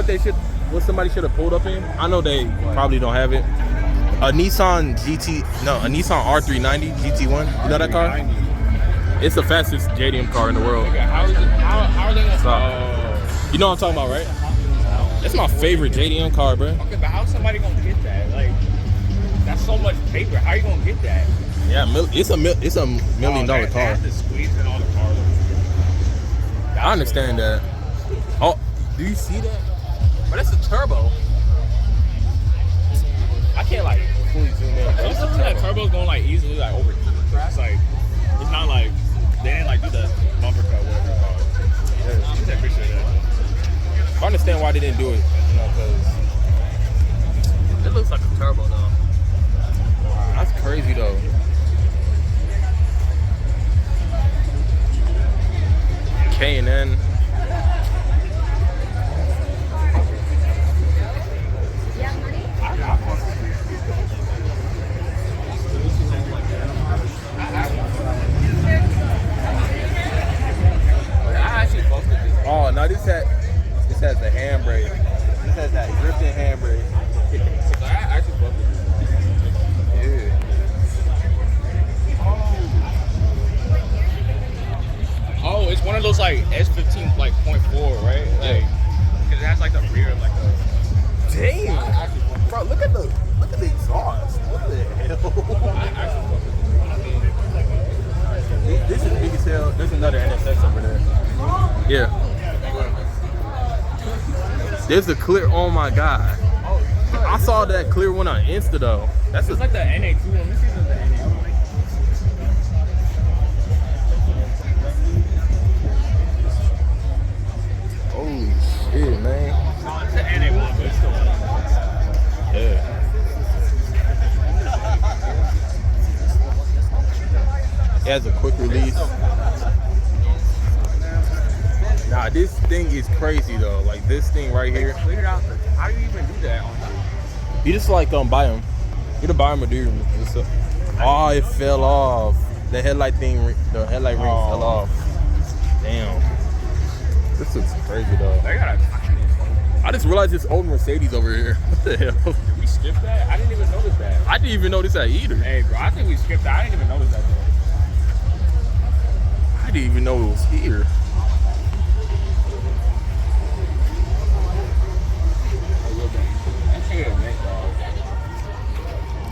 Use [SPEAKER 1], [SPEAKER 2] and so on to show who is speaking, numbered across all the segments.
[SPEAKER 1] they should? What somebody should have pulled up in? I know they probably don't have it. A Nissan R390 GT1. You know that car? It's the fastest JDM car in the world.
[SPEAKER 2] Okay, how are they gonna?
[SPEAKER 1] You know what I'm talking about, right? That's my favorite JDM car, bro.
[SPEAKER 2] Okay, but how's somebody gonna get that? Like, that's so much paper. How you gonna get that?
[SPEAKER 1] Yeah, it's a $1 million car.
[SPEAKER 2] They have to squeeze in all the cars.
[SPEAKER 1] I understand that. Oh, do you see that? But that's a turbo. I can't like fully zoom in.
[SPEAKER 2] But it's something that turbo's going like easily like over. It's like it's not like they didn't like do the bumper cut whatever it's called. I appreciate that.
[SPEAKER 1] I understand why they didn't do it, you know, because it looks like a turbo though. That's crazy though. K&N. Oh no, this has the handbrake. This has that drifting handbrake.
[SPEAKER 2] I actually fuck with this.
[SPEAKER 1] Yeah.
[SPEAKER 2] Oh, it's one of those like S15 like .4, right? Like, cause it has like the rear like a.
[SPEAKER 1] Damn. Bro, look at the exhaust. What the hell? This is big as hell. There's another NSX over there. Yeah. There's the clear. Oh my god. I saw that clear one on Insta though.
[SPEAKER 2] That's like the NA2 one. This isn't the NA1.
[SPEAKER 1] Holy shit, man.
[SPEAKER 2] No, it's the NA1, but it's still.
[SPEAKER 1] Yeah. It has a quick release. Nah, this thing is crazy though. Like this thing right here.
[SPEAKER 2] Cleared out. How do you even do that on the?
[SPEAKER 1] You just like buy them. You can buy them or do you? Oh, it fell off. The headlight ring fell off. Damn. This looks crazy though.
[SPEAKER 2] They got a.
[SPEAKER 1] I just realized this old Mercedes over here. What the hell?
[SPEAKER 2] Did we skip that? I didn't even notice that.
[SPEAKER 1] I didn't even notice that either.
[SPEAKER 2] Hey, bro, I think we skipped that. I didn't even notice that though.
[SPEAKER 1] I didn't even know it was here.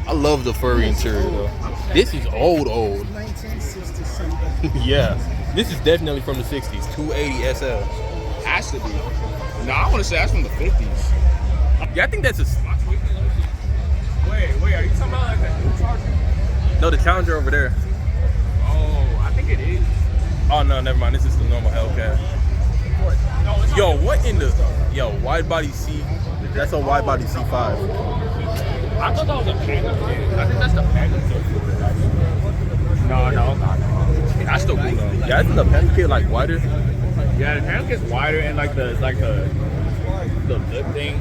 [SPEAKER 1] I love the furry interior though. This is old.
[SPEAKER 3] 1960
[SPEAKER 1] Yeah. This is definitely from the 60s. 280 SL.
[SPEAKER 2] Has to be. No, I want to say that's from the 50s.
[SPEAKER 1] Yeah, I think that's a...
[SPEAKER 2] Wait, are you talking about like that new Charger?
[SPEAKER 1] No, the Challenger over there.
[SPEAKER 2] Oh, I think it is.
[SPEAKER 1] Oh, no, never mind. This is the normal Hellcat.
[SPEAKER 2] No, it's
[SPEAKER 1] Yo, what in the... Yo, wide body C... That's a wide body C5.
[SPEAKER 2] I thought that was a Panda kit. I think that's the Panda kit. No, it's not. That's still cool though.
[SPEAKER 1] Yeah, isn't the Panda kit like wider?
[SPEAKER 2] Yeah, the Panda kit's wider and like the lip thing.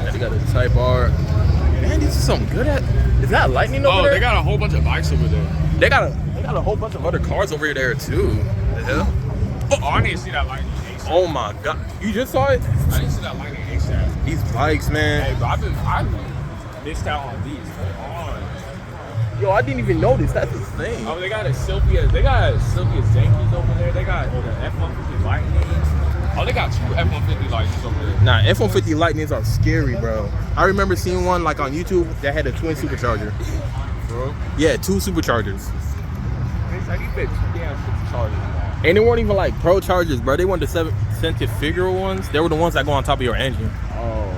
[SPEAKER 1] They got a Type R. Man, this is something good at. Is that lightning over there?
[SPEAKER 2] Oh, they got a whole bunch of bikes over there.
[SPEAKER 1] They got a whole bunch of other cars over there too. The hell?
[SPEAKER 2] Oh, I didn't see that lightning ASAP.
[SPEAKER 1] Oh my god. You just saw it?
[SPEAKER 2] I didn't see that lightning ASAP.
[SPEAKER 1] These bikes, man.
[SPEAKER 2] Hey, bro, I missed out on these.
[SPEAKER 1] Yo, I didn't even notice. That's the thing.
[SPEAKER 2] Oh, they got a Sylvia Zankies over there. They got the F-150 Lightnings. Oh, they got 2 F-150 Lightnings over there.
[SPEAKER 1] Nah, F-150 Lightnings are scary, bro. I remember seeing one like on YouTube that had a twin supercharger.
[SPEAKER 2] Bro?
[SPEAKER 1] Yeah, 2 superchargers.
[SPEAKER 2] It's like you fit 2 damn superchargers.
[SPEAKER 1] And they weren't even like pro chargers, bro. They weren't the centrifugal ones. They were the ones that go on top of your engine.
[SPEAKER 2] Oh.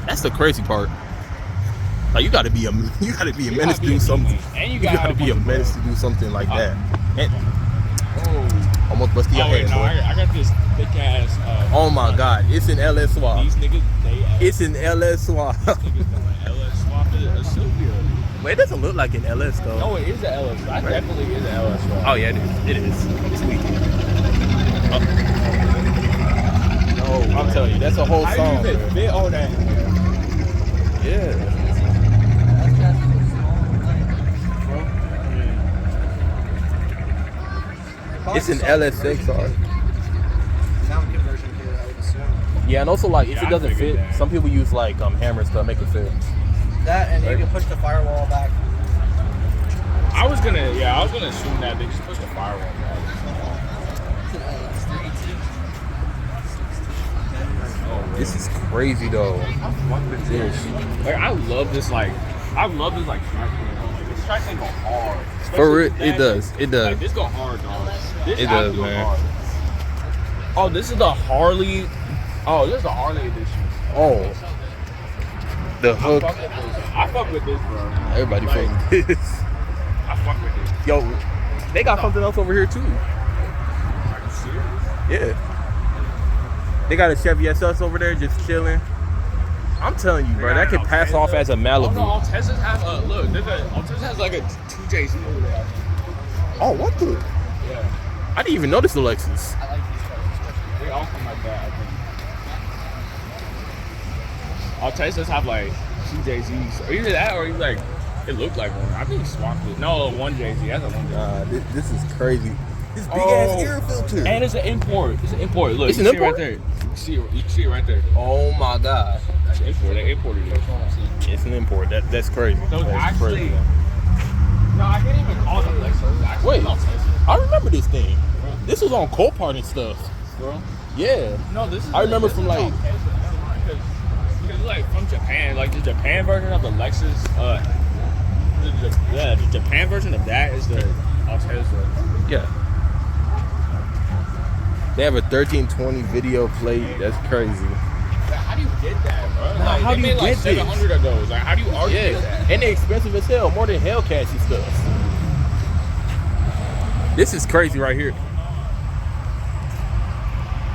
[SPEAKER 1] That's the crazy part. Like you gotta be a menace to do something.
[SPEAKER 2] And
[SPEAKER 1] You gotta be a menace to do something like that. And almost busted your head,
[SPEAKER 2] no,
[SPEAKER 1] boy.
[SPEAKER 2] I got this thick ass.
[SPEAKER 1] Oh my god, it's an LS swap.
[SPEAKER 2] These niggas,
[SPEAKER 1] It's an LS swap.
[SPEAKER 2] Niggas gonna LS swap a Sylvia.
[SPEAKER 1] But it doesn't look like an LS though.
[SPEAKER 2] No, it is an LS. That definitely is an LS swap.
[SPEAKER 1] Oh yeah, it is. Sweet. Oh. No, I'm telling you, that's a whole
[SPEAKER 2] How
[SPEAKER 1] song.
[SPEAKER 2] do you even fit all that?
[SPEAKER 1] Yeah. It's an LS6R.
[SPEAKER 3] Sound conversion kit.
[SPEAKER 1] Yeah, and also like if
[SPEAKER 2] Yeah,
[SPEAKER 1] it doesn't
[SPEAKER 2] I figured
[SPEAKER 1] fit,
[SPEAKER 2] that.
[SPEAKER 1] some people use like hammers to make it fit.
[SPEAKER 3] That and you can push the firewall back.
[SPEAKER 2] I was gonna assume that they just pushed the firewall back.
[SPEAKER 1] This is crazy though.
[SPEAKER 2] Like I love this track. Like this track thing go hard.
[SPEAKER 1] For
[SPEAKER 2] Especially
[SPEAKER 1] it, it does. It
[SPEAKER 2] Like
[SPEAKER 1] does.
[SPEAKER 2] this go hard, dog. This
[SPEAKER 1] It does,
[SPEAKER 2] actually go
[SPEAKER 1] man.
[SPEAKER 2] hard. Oh, this is the Harley. Oh, this is the Harley edition.
[SPEAKER 1] Oh, the hook.
[SPEAKER 2] I fuck with this, bro.
[SPEAKER 1] Everybody
[SPEAKER 2] Like,
[SPEAKER 1] fuck with this.
[SPEAKER 2] I fuck with this.
[SPEAKER 1] Yo, they got something else over here too.
[SPEAKER 2] Are you serious?
[SPEAKER 1] Yeah. They got a Chevy SS over there just chilling. I'm telling you, bro, that could pass off as a
[SPEAKER 2] Oh no,
[SPEAKER 1] Malibu.
[SPEAKER 2] Altezas have look. Altezas has like a 2JZ over there.
[SPEAKER 1] Oh, what the?
[SPEAKER 2] Yeah,
[SPEAKER 1] I didn't even notice the Lexus.
[SPEAKER 3] I like these cars.
[SPEAKER 2] they all come like that. I think. Altezas have like 2JZs, or either that, or he's like it looked like one. I think he swapped it. No, 1JZ. That's a 1JZ.
[SPEAKER 1] This is crazy. This big
[SPEAKER 2] Oh.
[SPEAKER 1] ass air filter.
[SPEAKER 2] And it's an import. It's an import. Look,
[SPEAKER 1] It's
[SPEAKER 2] you
[SPEAKER 1] an
[SPEAKER 2] see it right
[SPEAKER 1] import?
[SPEAKER 2] there. You can see it right there.
[SPEAKER 1] Oh my god.
[SPEAKER 2] It's an import. They imported it.
[SPEAKER 1] It's an import. That's crazy.
[SPEAKER 2] So it's
[SPEAKER 1] That's
[SPEAKER 2] actually.
[SPEAKER 1] crazy.
[SPEAKER 2] No, I can't even call it a Lexus. It's actually
[SPEAKER 1] Wait.
[SPEAKER 2] an Altezas.
[SPEAKER 1] I remember this thing. This was on Copart and stuff.
[SPEAKER 2] Bro.
[SPEAKER 1] Yeah.
[SPEAKER 2] No, this is.
[SPEAKER 1] I remember
[SPEAKER 2] this
[SPEAKER 1] from,
[SPEAKER 2] is
[SPEAKER 1] like-
[SPEAKER 2] Altezas. Because like from Japan, like the Japan version of the Lexus. The Japan version of that is the Altezas.
[SPEAKER 1] Yeah. They have a 1320 video plate. That's crazy.
[SPEAKER 2] Like, how do you get that, bro?
[SPEAKER 1] Nah,
[SPEAKER 2] Like,
[SPEAKER 1] how
[SPEAKER 2] they
[SPEAKER 1] do you
[SPEAKER 2] made like
[SPEAKER 1] get this?
[SPEAKER 2] 700 of those. Like, how do you argue
[SPEAKER 1] Yeah.
[SPEAKER 2] with that?
[SPEAKER 1] And they're expensive as hell. More than Hellcats and stuff. This is crazy right here.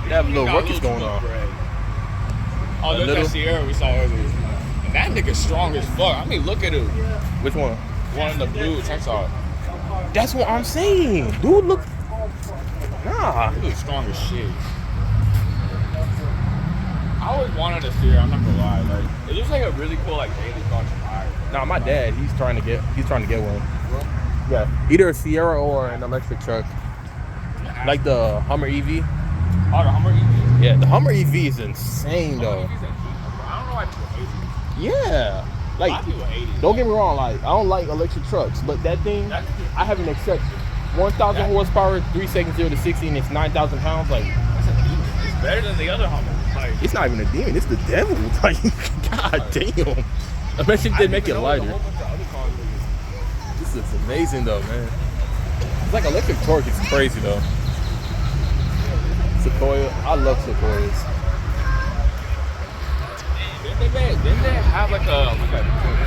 [SPEAKER 1] They have a little ruckus going on.
[SPEAKER 2] Oh, there's
[SPEAKER 1] little-
[SPEAKER 2] that Sierra we saw earlier. And that nigga's strong as fuck. I mean, look at him.
[SPEAKER 1] Which one?
[SPEAKER 2] One in the blue tank top.
[SPEAKER 1] That's what I'm saying. Dude, look. Nah.
[SPEAKER 2] He looks strong as shit. I always wanted a Sierra. I'm not gonna lie. Like, it looks like a really cool like daily car to ride.
[SPEAKER 1] Nah, my dad, he's trying to get one. Yeah. Either a Sierra or an electric truck. Like the Hummer EV.
[SPEAKER 2] Oh, the Hummer EV.
[SPEAKER 1] Yeah, the Hummer EV is insane
[SPEAKER 2] Hummer
[SPEAKER 1] though.
[SPEAKER 2] EVs are cheap, bro. I don't know why people hate it.
[SPEAKER 1] Yeah.
[SPEAKER 2] A lot
[SPEAKER 1] Like,
[SPEAKER 2] of people hate it.
[SPEAKER 1] don't get me wrong, like I don't like electric trucks, but that thing, I have an exception. 1,000 horsepower, 3 seconds 0 to 60, and it's 9,000 pounds. Like,
[SPEAKER 2] That's a demon. It's better than the other Hummers. Like,
[SPEAKER 1] it's not even a demon, it's the devil. Like, god damn. Especially if they make it lighter. This is amazing though, man. It's like electric torque is crazy though. Sequoia, I love Sequoias.
[SPEAKER 2] Didn't they have like a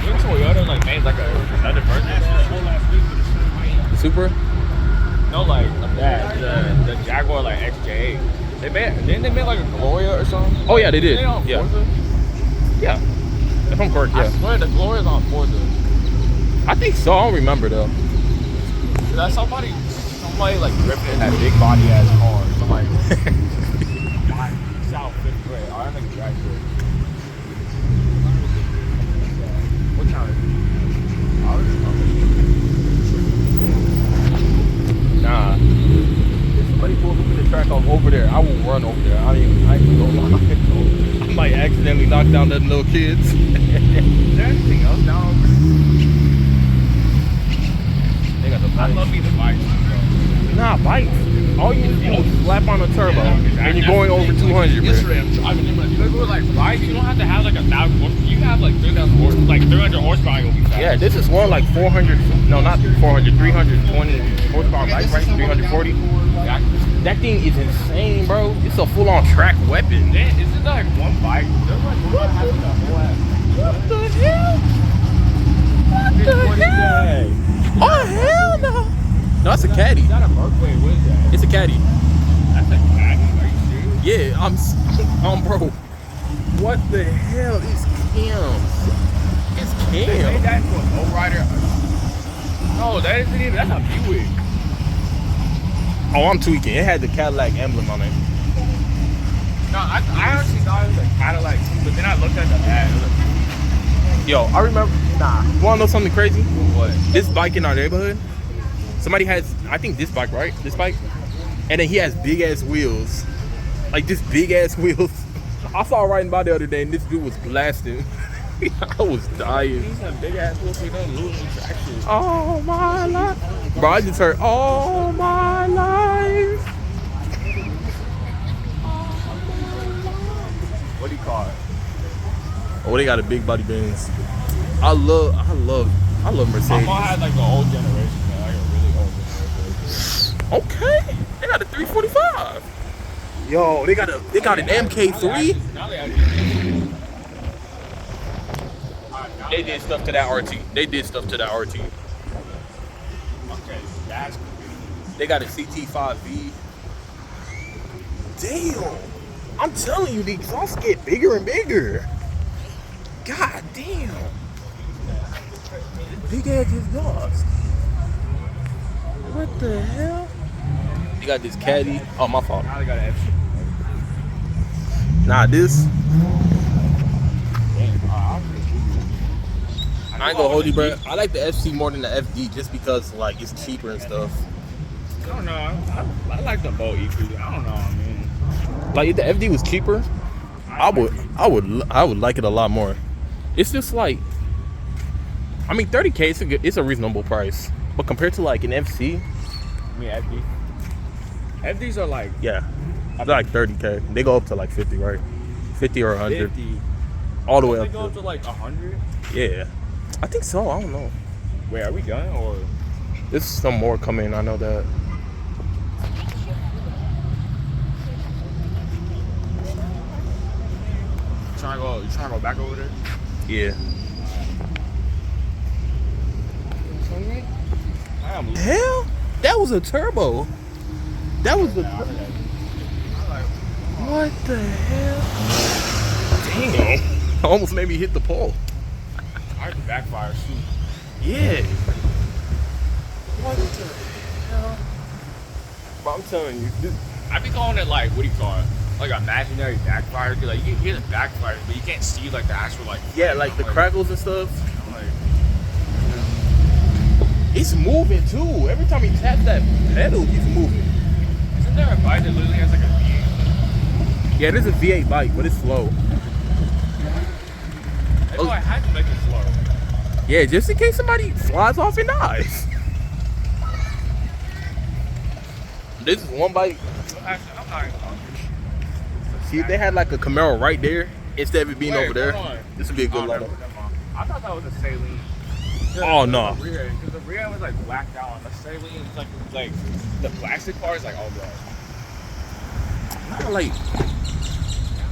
[SPEAKER 2] didn't Toyota like made like another version of that?
[SPEAKER 1] The Supra?
[SPEAKER 2] No, like of that the Jaguar like XJ. Didn't they make like a Gloria or something?
[SPEAKER 1] Oh yeah, they did.
[SPEAKER 2] They on
[SPEAKER 1] Yeah.
[SPEAKER 2] Forza?
[SPEAKER 1] Yeah. If I'm correct,
[SPEAKER 2] I
[SPEAKER 1] yeah.
[SPEAKER 2] swear the Gloria's on Forza.
[SPEAKER 1] I think so, I don't remember though.
[SPEAKER 2] That somebody like ripping in that big body ass car. Somebody South 5th grade. I don't think it's right there. What time is it?
[SPEAKER 1] Nah. If somebody pulls up in the track over there, I will run over there. I ain't gonna lie. I might accidentally knock down them little kids.
[SPEAKER 2] Is there anything else down over there?
[SPEAKER 1] They got the
[SPEAKER 2] I
[SPEAKER 1] bikes.
[SPEAKER 2] love me the bikes.
[SPEAKER 1] Nah, bikes. All you do is slap on a turbo, and you're going over 200,
[SPEAKER 2] Yes,
[SPEAKER 1] bro.
[SPEAKER 2] I'm driving in, but you go like bikes, you don't have to have like 1,000 horsepower. You can have like 3,000 horsepower, like 300 horsepower, you'll be fast.
[SPEAKER 1] Yeah, this is one like 400, no, not 400, 320 horsepower bike, right? 340. That thing is insane, bro. It's a full-on track weapon.
[SPEAKER 2] Then isn't that like one bike? There's like one half of the whole ass.
[SPEAKER 1] What the hell? What the hell? Oh, hell no. No, it's a caddy.
[SPEAKER 2] Is that a Mercury? What is that?
[SPEAKER 1] It's a caddy.
[SPEAKER 2] That's a caddy? Are you serious?
[SPEAKER 1] Yeah, bro. What the hell is Cam? It's
[SPEAKER 2] They made
[SPEAKER 1] Cam.
[SPEAKER 2] that into a lowrider. No, that isn't even. That's a Buick.
[SPEAKER 1] Oh, I'm tweaking. It had the Cadillac emblem on it.
[SPEAKER 2] No, I actually thought it was a Cadillac, but then I looked at the ad. It was a
[SPEAKER 1] Yo, I remember. Nah. You wanna know something crazy?
[SPEAKER 2] what?
[SPEAKER 1] This bike in our neighborhood, somebody has, I think this bike, right? This bike? And then he has big ass wheels. Like this big ass wheels. I saw riding by the other day and this dude was blasting. I was dying.
[SPEAKER 2] He's a big ass pussy, don't lose the traction.
[SPEAKER 1] All my life. Bro, I just heard all my life.
[SPEAKER 2] What do you call it?
[SPEAKER 1] Oh, they got a big body Benz. I love
[SPEAKER 2] My
[SPEAKER 1] Mercedes.
[SPEAKER 2] mom had like the old generation, man. Like a really old generation.
[SPEAKER 1] Okay. They got a 345. Yo, they got an MK3.
[SPEAKER 2] Now they actually.
[SPEAKER 1] They did stuff to that RT.
[SPEAKER 2] Okay, that's
[SPEAKER 1] They got a CT5V. Damn. I'm telling you, the exhausts get bigger and bigger. God damn. Big ass exhaust. What the hell? You got this caddy. Oh, my fault.
[SPEAKER 2] now they got an FC.
[SPEAKER 1] Nah, this.
[SPEAKER 2] Damn,
[SPEAKER 1] I ain't gonna hold you, bro. I like the FC more than the FD just because, like, it's cheaper and stuff.
[SPEAKER 2] I don't know. I like them both equally. I don't know. I mean,
[SPEAKER 1] Like, if the FD was cheaper, I would like it a lot more. It's just like, I mean, 30K it's a reasonable price, but compared to like an FC,
[SPEAKER 2] I mean FD. FDs are like
[SPEAKER 1] yeah, they're like 30K. They go up to like 50, right? 50 or 100,
[SPEAKER 2] 50.
[SPEAKER 1] all the way
[SPEAKER 2] They
[SPEAKER 1] up
[SPEAKER 2] go up to like 100.
[SPEAKER 1] Yeah, I think so. I don't know.
[SPEAKER 2] Wait, are we done or?
[SPEAKER 1] There's some more coming. I know that.
[SPEAKER 2] You trying to go back over there?
[SPEAKER 1] Yeah.
[SPEAKER 2] I'm
[SPEAKER 1] Hell, that was a turbo. That was the. What the hell? Damn. Almost made me hit the pole.
[SPEAKER 2] I heard the backfire shoot.
[SPEAKER 1] Yeah. What the hell? Bro, I'm telling you.
[SPEAKER 2] I be calling it like, what do you call it? Like imaginary backfire. Cause like you can hear the backfire, but you can't see like the actual like.
[SPEAKER 1] Yeah, like the crackles and stuff.
[SPEAKER 2] I'm like,
[SPEAKER 1] It's moving too. Every time he taps that pedal, he's moving.
[SPEAKER 2] isn't there a bike that literally has like a V8?
[SPEAKER 1] Yeah, there's a V8 bike, but it's slow.
[SPEAKER 2] They know I had to make it slow.
[SPEAKER 1] Yeah, just in case somebody flies off and dies. This is one bike.
[SPEAKER 2] Actually, I'm not even hungry.
[SPEAKER 1] See, if they had like a Camaro right there, instead of it being
[SPEAKER 2] Wait,
[SPEAKER 1] over there,
[SPEAKER 2] hold on.
[SPEAKER 1] this would be a good
[SPEAKER 2] Oh,
[SPEAKER 1] lineup.
[SPEAKER 2] never mind. I thought that was a saline.
[SPEAKER 1] Oh, no.
[SPEAKER 2] Because the rear was like blacked out. The saline is like the plastic part is like all black.
[SPEAKER 1] Not like,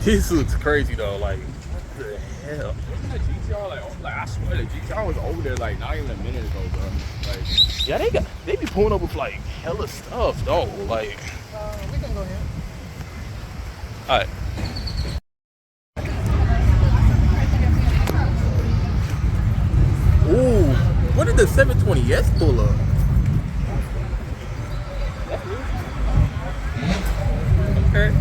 [SPEAKER 1] this looks crazy though. Like, what the hell?
[SPEAKER 2] Wasn't the GTR like I swear the GTR was over there like not even a minute ago, bro. Like
[SPEAKER 1] Yeah, they be pulling up with like hella stuff though. Like,
[SPEAKER 3] We can go here.
[SPEAKER 1] all right. Ooh, what did the 720S pull up? Okay.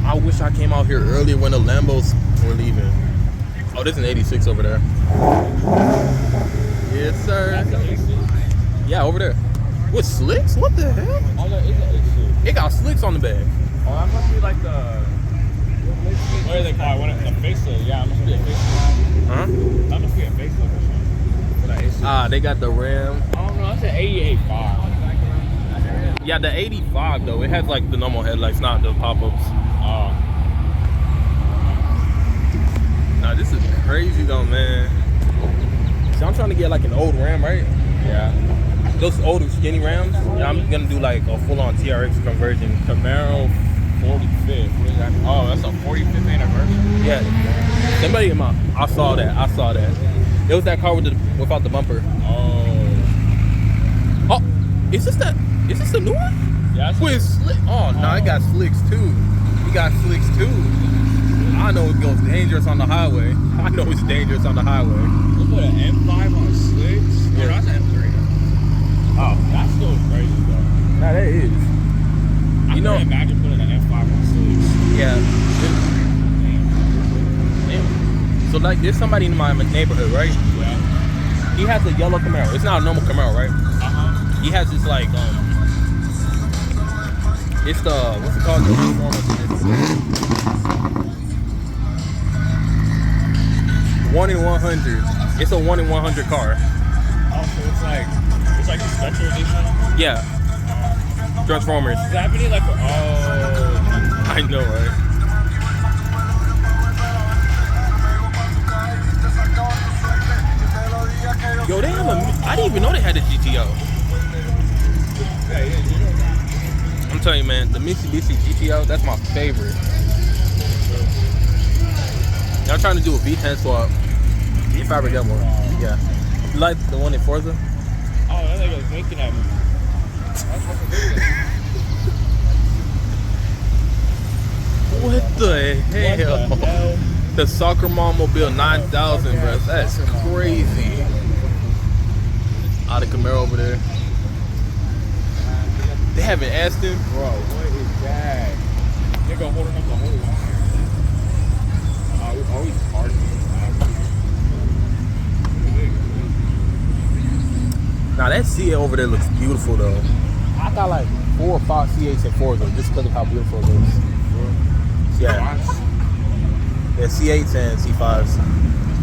[SPEAKER 1] I wish I came out here earlier when the Lambos were leaving. Oh, there's an 86 over there. Yes, sir. Yeah, over there. With slicks? What the hell?
[SPEAKER 2] oh no, it's an 86.
[SPEAKER 1] It got slicks on the bag.
[SPEAKER 2] Oh, that must be like the what do they call it? What the facelift? Yeah, it must be a facelift.
[SPEAKER 1] Huh?
[SPEAKER 2] That must be a facelift or something. For that 86.
[SPEAKER 1] Ah, they got the Ram.
[SPEAKER 2] I don't know. That's an 88.5.
[SPEAKER 1] Yeah, the 85 though. It has like the normal headlights, not the pop-ups.
[SPEAKER 2] Oh.
[SPEAKER 1] Nah, this is crazy though, man. So I'm trying to get like an old Ram, right?
[SPEAKER 2] Yeah.
[SPEAKER 1] Those older skinny Rams. Yeah, I'm gonna do like a full-on TRX conversion.
[SPEAKER 2] Camaro 45th. What is that? Oh, that's a 45th anniversary.
[SPEAKER 1] Yeah. Somebody in my, I saw that. It was that car with without the bumper.
[SPEAKER 2] Oh.
[SPEAKER 1] Oh, is this the new one?
[SPEAKER 2] Yeah. That's
[SPEAKER 1] With slick. Oh no, it got slicks too. It got slicks too. I know it goes dangerous on the highway. I know it's dangerous on the highway.
[SPEAKER 2] Let's put an M5 on slicks.
[SPEAKER 1] Yeah.
[SPEAKER 2] Oh, that's an M3. Oh, that's still crazy though.
[SPEAKER 1] Nah, that is.
[SPEAKER 2] I
[SPEAKER 1] You know-
[SPEAKER 2] couldn't imagine putting an M5 on slicks.
[SPEAKER 1] Yeah. Damn. So like, there's somebody in my neighborhood, right?
[SPEAKER 2] Yeah.
[SPEAKER 1] He has a yellow Camaro. It's not a normal Camaro, right?
[SPEAKER 2] Uh-huh.
[SPEAKER 1] He has this like It's the, what's it called? The one in 100. It's a 1 in 100 car.
[SPEAKER 2] Oh, so it's like a special edition?
[SPEAKER 1] Yeah. Transformers.
[SPEAKER 2] Does that have any like, oh.
[SPEAKER 1] I know, right? Yo, they have a, I didn't even know they had a GTO. I'm telling you, man, the Mitsubishi GTO, that's my favorite. Y'all trying to do a V10 swap. If I ever get one. Yeah. You like the one in Forza?
[SPEAKER 2] Oh, that nigga was winking at me.
[SPEAKER 1] What the hell?
[SPEAKER 2] What the hell?
[SPEAKER 1] The Soccer Mom Mobile 9000, bro. That's crazy. Out of Camaro over there. They haven't asked him.
[SPEAKER 2] Bro, what is that? Nigga holding up the whole line. We always partying.
[SPEAKER 1] Now that C8 over there looks beautiful though. I got like 4 or 5 C8s in Forza just because of how beautiful it looks. Yeah. Yeah, C8s and C5s.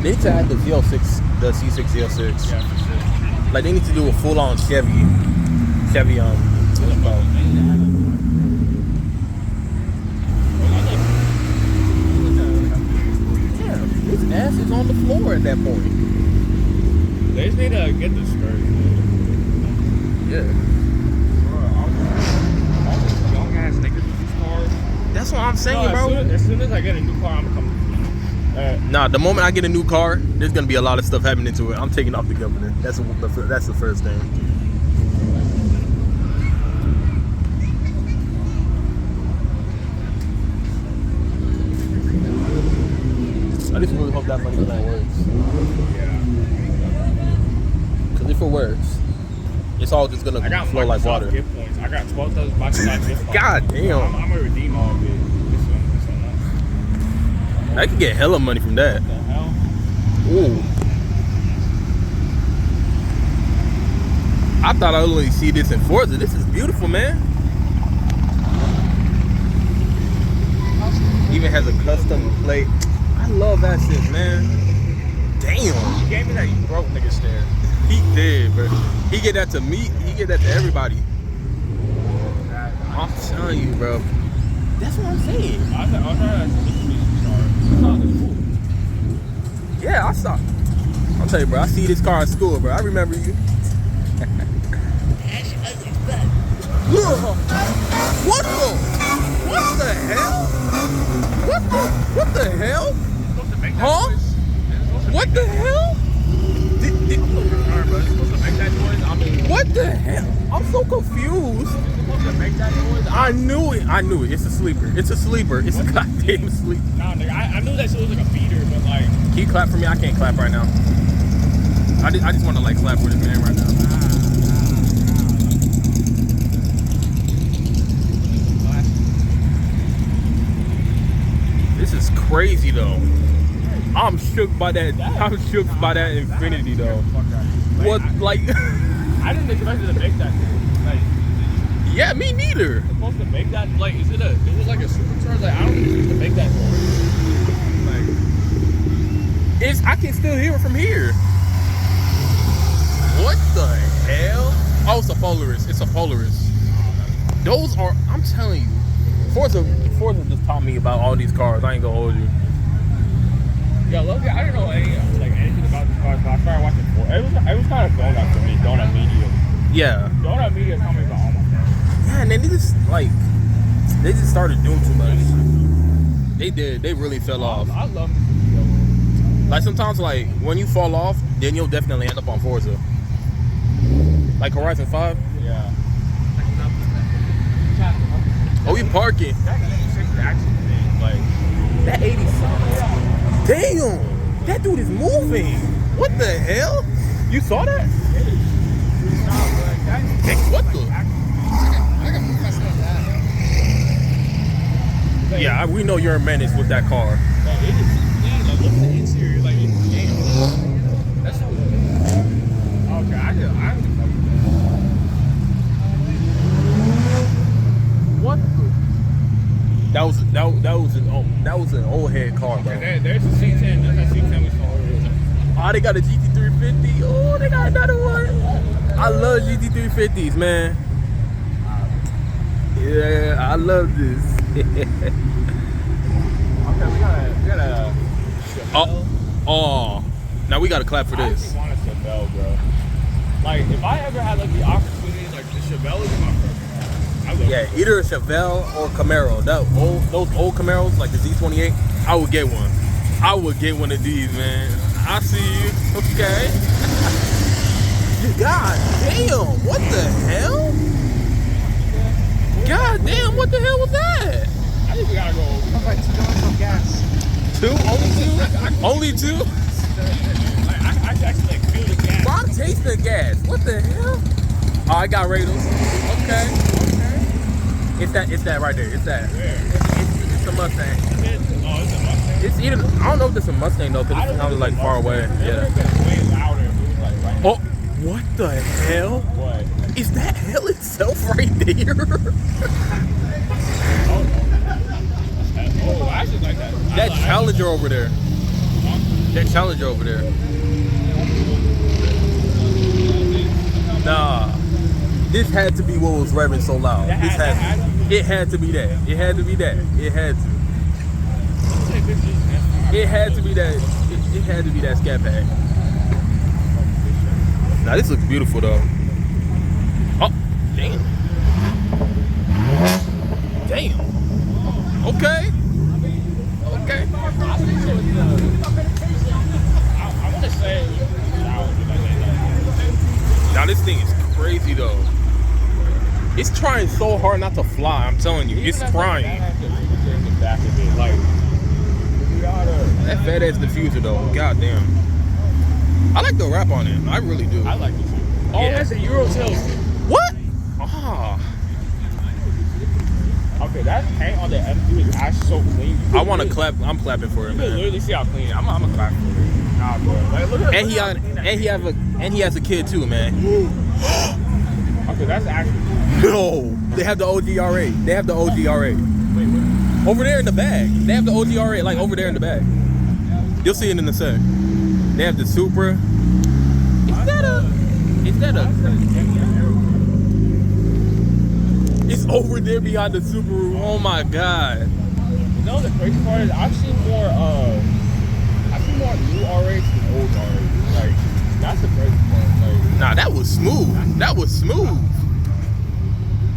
[SPEAKER 1] They need to add the Z06, the C6 Z06.
[SPEAKER 2] Yeah, for sure.
[SPEAKER 1] Like they need to do a full-on Chevy, what's it called? Damn, his ass is on the floor at that point.
[SPEAKER 2] They just need to get the skirt.
[SPEAKER 1] Yeah.
[SPEAKER 2] Bro, all these young ass niggas with these cars.
[SPEAKER 1] That's what I'm saying,
[SPEAKER 2] No,
[SPEAKER 1] bro.
[SPEAKER 2] As soon as I get a new car, I'm gonna come.
[SPEAKER 1] Nah, the moment I get a new car, there's gonna be a lot of stuff happening to it. I'm taking off the governor. That's the first thing. I just really hope that money plan works. Because if it works, it's all just gonna flow like water.
[SPEAKER 2] Gift points. I got 12,000 Microsoft gift points.
[SPEAKER 1] God damn.
[SPEAKER 2] I'm gonna redeem all of it. This one.
[SPEAKER 1] I could get hella money from that.
[SPEAKER 2] What the hell?
[SPEAKER 1] Ooh. I thought I'd only see this in Forza. This is beautiful, man. Even has a custom plate. I love that shit, man. Damn.
[SPEAKER 2] He gave me that you broke nigga stare.
[SPEAKER 1] He did, bro. He get that to me. He get that to everybody. I'm telling you, bro. That's what I'm saying.
[SPEAKER 2] I'll try that.
[SPEAKER 1] Yeah, I saw. I'll tell you, bro. I see this car at school, bro. I remember you. Look. What the hell? What the hell? Huh? What the hell? What the hell? I'm so confused. I knew it. It's a sleeper. It's a goddamn sleeper.
[SPEAKER 2] Nah, nigga, I knew that shit was like a feeder, but like.
[SPEAKER 1] Can you clap for me? I can't clap right now. I just want to like clap for this man right now. This is crazy though. I'm shook by that. I'm shook by that Infinity though. What like?
[SPEAKER 2] I didn't expect it to make that. Like,
[SPEAKER 1] yeah, me neither.
[SPEAKER 2] it's supposed to make that. Like, is it like a supercharged? Like, I don't think it's supposed to make that noise. Like,
[SPEAKER 1] I can still hear it from here. What the hell? Oh, it's a Polaris. It's a Polaris. Those are. I'm telling you, Forza just taught me about all these cars. I ain't gonna hold you.
[SPEAKER 2] yeah, look, I didn't know anything about these cars, but I started watching Forza. It was kind of Donut for me. Donut Media.
[SPEAKER 1] Yeah.
[SPEAKER 2] Donut Media told me about all my cars.
[SPEAKER 1] Yeah, and then they just started doing too much. They did. They really fell off.
[SPEAKER 2] I love this video.
[SPEAKER 1] Like sometimes, like when you fall off, then you'll definitely end up on Forza. Like Horizon 5.
[SPEAKER 2] Yeah.
[SPEAKER 1] Oh, we parking.
[SPEAKER 2] That 86 action thing, like.
[SPEAKER 1] That 80. Damn, that dude is moving. What the hell? You saw that? What the? Yeah, we know you're a menace with that car.
[SPEAKER 2] Like, it is, yeah, like, look at the interior, like, it's damn. That's so good. Okay, I don't
[SPEAKER 1] What That was an old head car, bro.
[SPEAKER 2] There's a C10. That's a C10 we saw earlier.
[SPEAKER 1] Oh, they got a GT350. Oh, they got another one. I love GT350s, man. Yeah, I love this.
[SPEAKER 2] Okay, we got a Chevelle.
[SPEAKER 1] Oh, now we got to clap for
[SPEAKER 2] I
[SPEAKER 1] this.
[SPEAKER 2] actually want a Chevelle, bro. Like, if I ever had like the opportunity, like the Chevelle is my first car. I love
[SPEAKER 1] Yeah, either a Chevelle or Camaro. Those old Camaros, like the Z28, I would get one. I would get one of these, man. I see you. Okay. God damn, what the hell? God damn, what the hell was that?
[SPEAKER 2] I think we gotta go over.
[SPEAKER 3] I'm like, $2 on gas.
[SPEAKER 1] Two? Only two? Only two?
[SPEAKER 2] Like, I actually like feel the gas.
[SPEAKER 1] Bro, I'm tasting gas. What the hell? Oh, I got radars. Okay. It's that right there. It's that. It's the Mustang.
[SPEAKER 2] Oh, it's a Mustang.
[SPEAKER 1] It's either, I don't know if it's a Mustang though, because it's kind of like far away. Yeah.
[SPEAKER 2] It's way louder if it was like right
[SPEAKER 1] Oh, what the hell?
[SPEAKER 2] What?
[SPEAKER 1] Is that hell itself right there?
[SPEAKER 2] Oh, I actually like that.
[SPEAKER 1] That Challenger over there. That Challenger over there. Nah. This had to be what was revving so loud. It had to be that. It had to be that. It had to. It had to be that. It had to be that Scat Pack. Now this looks beautiful though. Oh, damn. Damn. Okay. Okay.
[SPEAKER 2] I want to say.
[SPEAKER 1] Now this thing is crazy though. It's trying so hard not to fly. I'm telling you, it's trying. That fat ass diffuser though. God damn. I like the wrap on it. I really do.
[SPEAKER 2] I like it too. Oh,
[SPEAKER 1] Yeah.
[SPEAKER 2] that's a Eurotail.
[SPEAKER 1] What? Ah.
[SPEAKER 2] Okay, that paint on the M2 is actually so clean.
[SPEAKER 1] I want to clap. I'm clapping for it,
[SPEAKER 2] You can
[SPEAKER 1] man.
[SPEAKER 2] literally see how clean it is. I'm gonna clap for it. Nah, bro. Like, look at
[SPEAKER 1] And he has a kid too, man.
[SPEAKER 2] Okay, that's actually.
[SPEAKER 1] No, they have the OGR8. They have the OGR8
[SPEAKER 2] Wait, what?
[SPEAKER 1] over there in the bag. They have the OGR8 like over there in the bag. You'll see it in a sec. They have the Supra. Is that a? It's over there behind the Subaru. Oh my god.
[SPEAKER 2] You know the crazy part is I've seen more new R8s than old R8s. Like that's the crazy part. Like
[SPEAKER 1] Nah, that was smooth. That was smooth.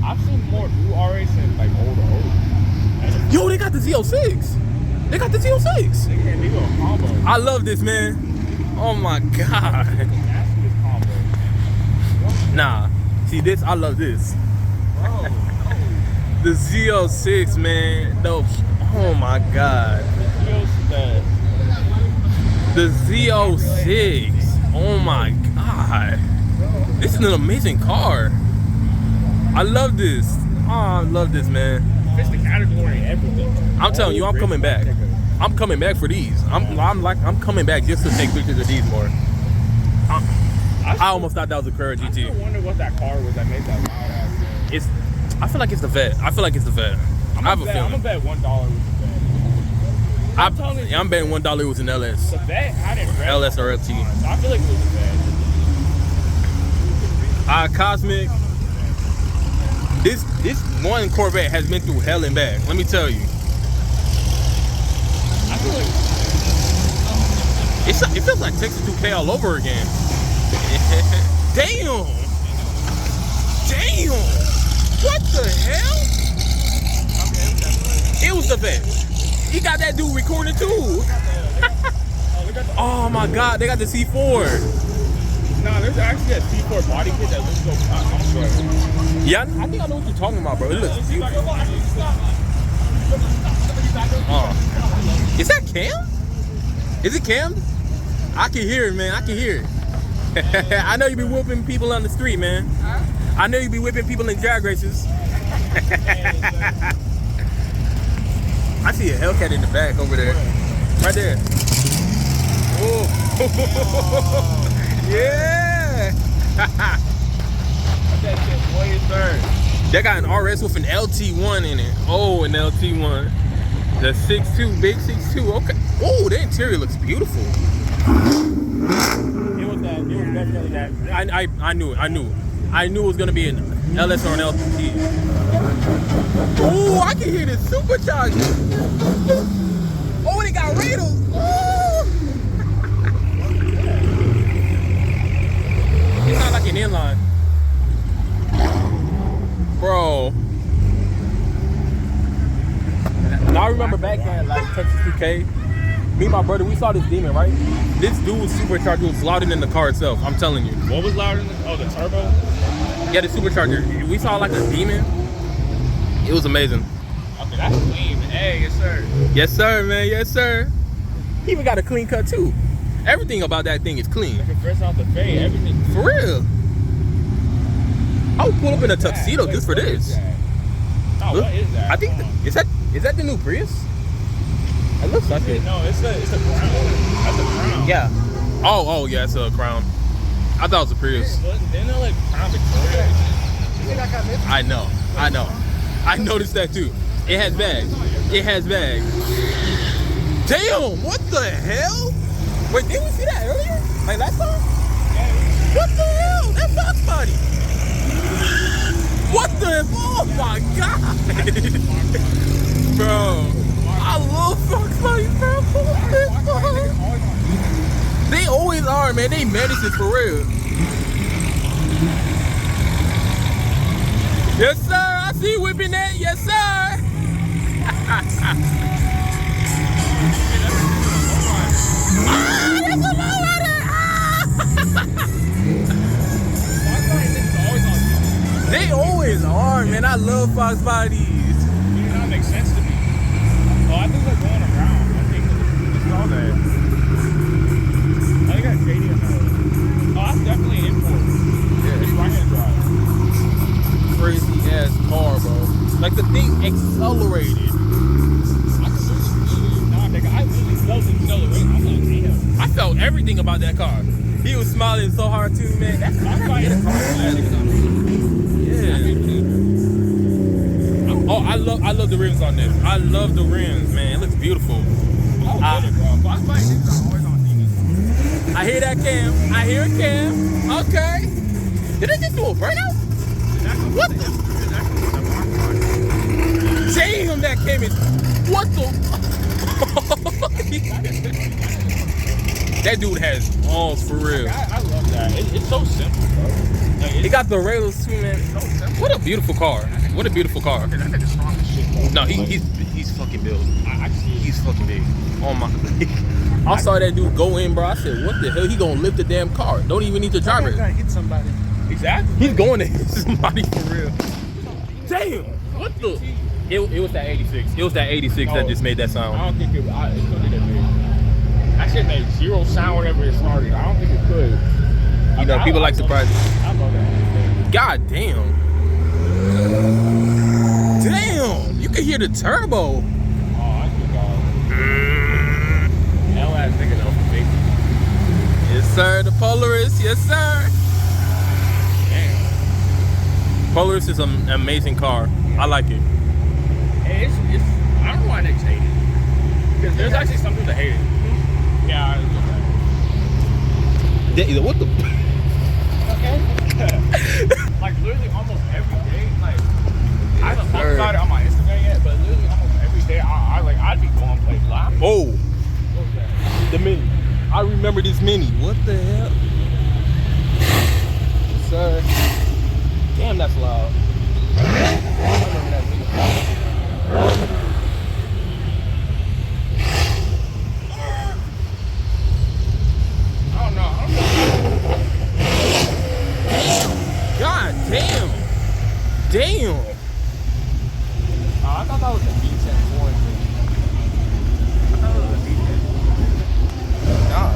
[SPEAKER 2] I've seen more new R8s than like old R8s.
[SPEAKER 1] Yo, they got the Z06. They got the Z06.
[SPEAKER 2] They can't do a combo.
[SPEAKER 1] I love this, man. Oh my god.
[SPEAKER 2] Nastiest combo.
[SPEAKER 1] Nah, see this? I love this.
[SPEAKER 2] Bro,
[SPEAKER 1] The Z06, man. Those. Oh my god. The Z06. Oh my god. This is an amazing car. I love this. Oh, I love this, man.
[SPEAKER 2] Fits the category and everything.
[SPEAKER 1] I'm telling you, I'm coming back. I'm coming back for these. I'm coming back just to take pictures of these more. I almost thought that was a Carrera
[SPEAKER 2] I
[SPEAKER 1] GT.
[SPEAKER 2] still wonder what that car was that made that loud ass sound.
[SPEAKER 1] I feel like it's the Vet. I feel like it's the Vet. I have a
[SPEAKER 2] I'm
[SPEAKER 1] feeling.
[SPEAKER 2] gonna bet $1 was the Vet.
[SPEAKER 1] I'm betting $1 it was an LS.
[SPEAKER 2] The Vet had it red.
[SPEAKER 1] LS or LT.
[SPEAKER 2] So I feel like it was the Vet.
[SPEAKER 1] Cosmic. This one Corvette has been through hell and back. Let me tell you.
[SPEAKER 2] I feel like
[SPEAKER 1] It feels like Texas 2K all over again. Damn. Damn. What the hell? It was the Vet. He got that dude recording too. Oh my god, they got the C4.
[SPEAKER 2] no, there's actually a T4 body kit that looks so good.
[SPEAKER 1] Yeah, I think I know what you're talking about, bro. It looks beautiful. Is that Cam? Is it Cam? I can hear it, man. I can hear it. I know you be whooping people on the street, man. I know you be whipping people in drag races. I see a Hellcat in the back over there. Right there. Oh. Yeah. They got an RS with an LT1 in it. Oh, an LT1. The 6'2", big 6'2". Okay. Oh, the interior looks beautiful. It was definitely that. I knew it. I knew it was gonna be an LS or an LT. Oh, I can hear the supercharger. Oh, they got radars. Oh. It's not like an inline, bro. Now I remember back in like Texas 2K, me and my brother, we saw this demon, right? This dude's supercharger was louder than the car itself. I'm telling you.
[SPEAKER 2] What was louder than the? Oh, the turbo.
[SPEAKER 1] Yeah, the supercharger. We saw like a demon. It was amazing.
[SPEAKER 2] Okay, that's clean. Hey, yes sir.
[SPEAKER 1] Yes sir, man. Yes sir. He even got a clean cut too. Everything about that thing is clean.
[SPEAKER 2] Like fresh out the fade, everything.
[SPEAKER 1] For real. I would pull up in a tuxedo just for this.
[SPEAKER 2] Oh,
[SPEAKER 1] Look,
[SPEAKER 2] what is that?
[SPEAKER 1] I think is that the new Prius? It looks like it.
[SPEAKER 2] No, it's a crown. That's a crown.
[SPEAKER 1] Yeah. Oh yeah, it's a Crown. I thought it was a Prius.
[SPEAKER 2] Didn't it like Crown Victoria?
[SPEAKER 1] I know. I noticed that too. It has bags. It has bags. Damn! What the hell? Wait, didn't we see that earlier? Like last time? What the hell? That's Fox Body. What the? Oh my god! Bro, I love Fox Body, bro. They always are, man. They medicine for real. Yes, sir. I see you whipping that. Yes, sir. That's a lowrider. They always are, man. I love Fox Bodies.
[SPEAKER 2] You know, it makes sense to me. Oh, I think they're going around. I think it's all that. I think that's JD. Oh, that's definitely an import. Yeah, it's right-hand drive.
[SPEAKER 1] Crazy ass car, bro. Like the thing accelerated.
[SPEAKER 2] I can really feel it. Nah, nigga, I really felt it accelerate. I'm like, damn.
[SPEAKER 1] I felt everything about that car. He was smiling so hard too, man. That's
[SPEAKER 2] Probably in a car.
[SPEAKER 1] yeah. Oh, I love the rims on this. I love the rims, man. It looks beautiful.
[SPEAKER 2] I
[SPEAKER 1] hear that cam. I hear a cam. Okay. Did they just do a burnout? What the? Damn, that came in. What the? That dude has balls for real.
[SPEAKER 2] I love that. It's so simple, bro. Like,
[SPEAKER 1] He got the rails too, man.
[SPEAKER 2] so simple.
[SPEAKER 1] What a beautiful car. What a beautiful car.
[SPEAKER 2] That nigga's strong as shit, bro.
[SPEAKER 1] No, he's fucking built.
[SPEAKER 2] I see it.
[SPEAKER 1] He's fucking big. Oh my. I saw that dude go in, bro. I said, what the hell? He gonna lift the damn car. Don't even need to drive it.
[SPEAKER 3] Gonna hit somebody.
[SPEAKER 2] Exactly.
[SPEAKER 1] He's going to hit somebody for real. Damn. What the? It was that 86. It was that 86 that just made that
[SPEAKER 2] I
[SPEAKER 1] sound.
[SPEAKER 2] don't think it's gonna be that big. That shit made zero sound whenever it started. I don't think it could.
[SPEAKER 1] You know, people like surprises.
[SPEAKER 2] I love that.
[SPEAKER 1] God damn. Damn. You can hear the turbo.
[SPEAKER 2] Oh, I think L ass nigga though for big.
[SPEAKER 1] Yes, sir. The Polaris. Yes, sir.
[SPEAKER 2] Damn.
[SPEAKER 1] Polaris is an amazing car. I like it.
[SPEAKER 2] Hey, it's I don't know why niggas hate it. Because there's actually some people that hate it. Yeah, I
[SPEAKER 1] What the?
[SPEAKER 2] like literally almost every day, like I haven't talked about it on my Instagram yet, but literally almost every day I'd be going places. Like,
[SPEAKER 1] Oh,
[SPEAKER 2] what was that?
[SPEAKER 1] the Mini. I remember this Mini. What the hell? Yes, sir. Damn, that's loud. I remember that Mini.
[SPEAKER 2] I don't know.
[SPEAKER 1] God damn. Damn.
[SPEAKER 2] I thought that was a V10 Ford. I thought it was a V10.
[SPEAKER 1] God.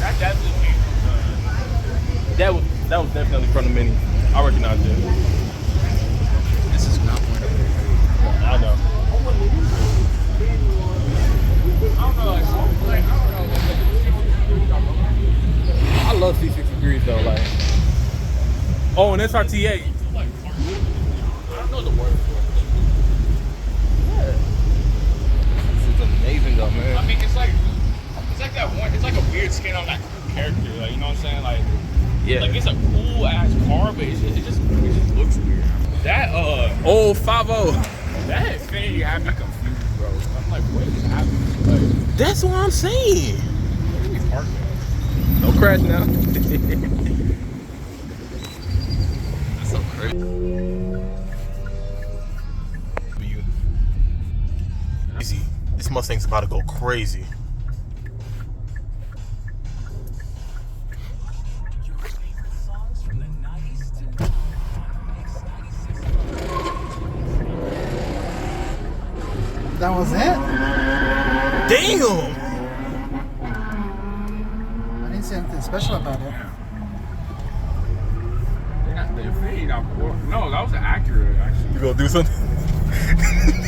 [SPEAKER 2] That definitely came from
[SPEAKER 1] That was definitely from the Mini. I recognize it.
[SPEAKER 3] This is not one of them.
[SPEAKER 1] I know.
[SPEAKER 2] I don't know, like,
[SPEAKER 1] I love C63s though, like. Oh, and SRT8.
[SPEAKER 2] I don't know the word
[SPEAKER 1] Yeah. This is amazing though, man.
[SPEAKER 2] I mean, it's like that one. It's like a weird skin on that character. Like, you know what I'm saying? Like,
[SPEAKER 1] Yeah.
[SPEAKER 2] like it's a cool ass car, but it just looks weird. That
[SPEAKER 1] Oh, 5-0.
[SPEAKER 2] that Infinity had me confused, bro. I'm like, what is happening? Like,
[SPEAKER 1] That's what I'm saying.
[SPEAKER 2] where do we park at?
[SPEAKER 1] Don't crash now. That's so crazy. Easy. This Mustang's about to go crazy.
[SPEAKER 4] That was it?
[SPEAKER 1] Damn!
[SPEAKER 4] I didn't see anything special about it.
[SPEAKER 2] They got the Infinity. No, that was an Acura actually.
[SPEAKER 1] You gonna do something?